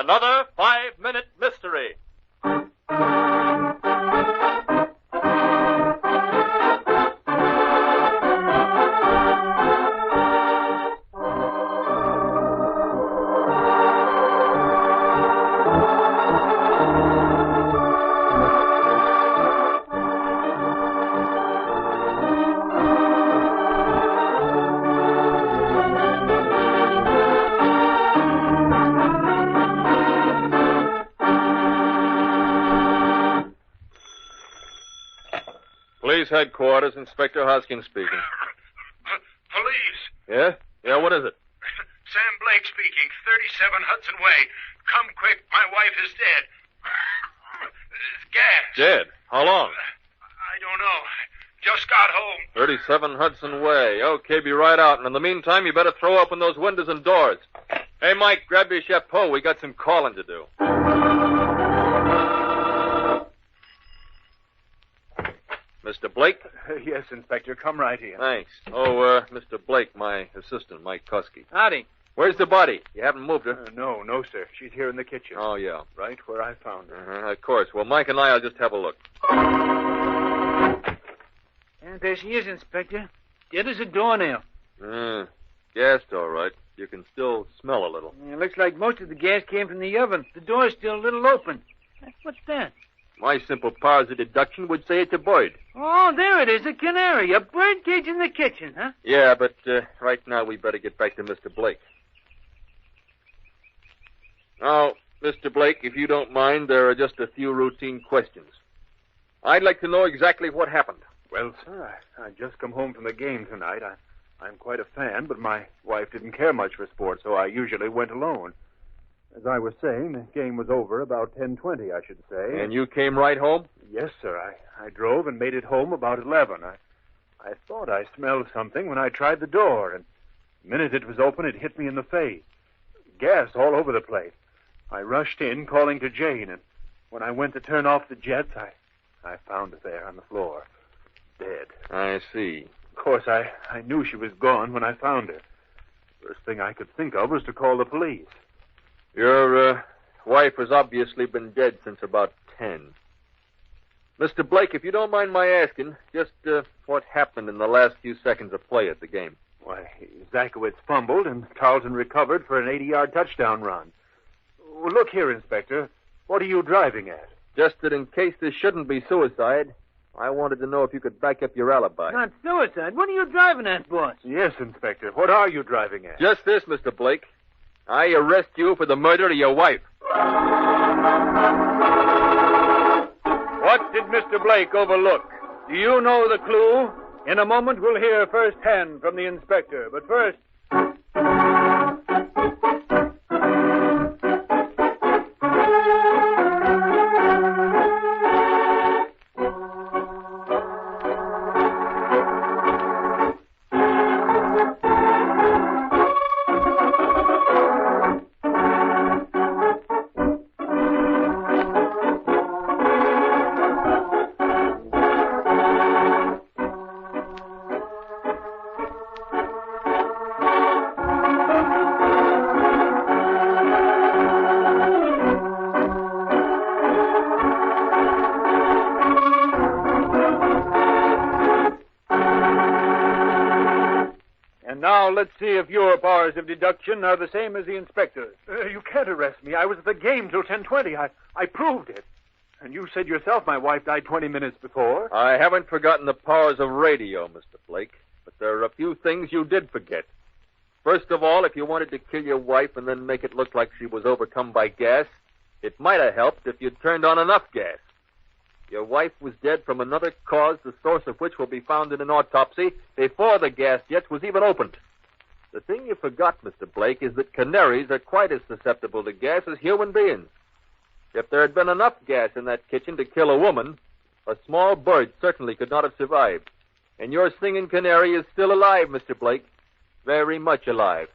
Another 5-minute mystery. Police headquarters, Inspector Hoskin speaking. Police. Yeah? Yeah, what is it? Sam Blake speaking, 37 Hudson Way. Come quick, my wife is dead. Gas. Dead? How long? I don't know. Just got home. 37 Hudson Way. Okay, be right out. And in the meantime, you better throw open those windows and doors. Hey, Mike, grab your chapeau. We got some calling to do. Mr. Blake? Yes, Inspector. Come right in. Thanks. Oh, Mr. Blake, my assistant, Mike Kusky. Howdy. Where's the body? You haven't moved her? No, sir. She's here in the kitchen. Oh, yeah. Right where I found her. Of course. Well, Mike and I'll just have a look. And there she is, Inspector. Dead as a doornail. Gassed, all right. You can still smell a little. It looks like most of the gas came from the oven. The door's still a little open. What's that? My simple powers of deduction would say it's a bird. Oh, there it is, a canary. A bird cage in the kitchen, huh? Yeah, but right now we better get back to Mr. Blake. Now, Mr. Blake, if you don't mind, there are just a few routine questions. I'd like to know exactly what happened. Well, sir, I just come home from the game tonight. I'm quite a fan, but my wife didn't care much for sports, so I usually went alone. As I was saying, the game was over about 10:20, I should say. And you came right home? Yes, sir. I drove and made it home about 11. I thought I smelled something when I tried the door, and the minute it was open, it hit me in the face. Gas all over the place. I rushed in, calling to Jane, and when I went to turn off the jets, I found her there on the floor, dead. I see. Of course, I knew she was gone when I found her. First thing I could think of was to call the police. Your wife has obviously been dead since about 10. Mr. Blake, if you don't mind my asking, just what happened in the last few seconds of play at the game? Why, Zakowitz fumbled, and Carlton recovered for an 80-yard touchdown run. Well, look here, Inspector. What are you driving at? Just that in case this shouldn't be suicide, I wanted to know if you could back up your alibi. Not suicide. What are you driving at, boss? Yes, Inspector. What are you driving at? Just this, Mr. Blake. I arrest you for the murder of your wife. What did Mr. Blake overlook? Do you know the clue? In a moment, we'll hear firsthand from the inspector. But first... Now, let's see if your powers of deduction are the same as the inspector's. You can't arrest me. I was at the game till 10:20. I proved it. And you said yourself my wife died 20 minutes before. I haven't forgotten the powers of radio, Mr. Blake, but there are a few things you did forget. First of all, if you wanted to kill your wife and then make it look like she was overcome by gas, it might have helped if you'd turned on enough gas. Your wife was dead from another cause, the source of which will be found in an autopsy before the gas jet was even opened. The thing you forgot, Mr. Blake, is that canaries are quite as susceptible to gas as human beings. If there had been enough gas in that kitchen to kill a woman, a small bird certainly could not have survived. And your singing canary is still alive, Mr. Blake. Very much alive.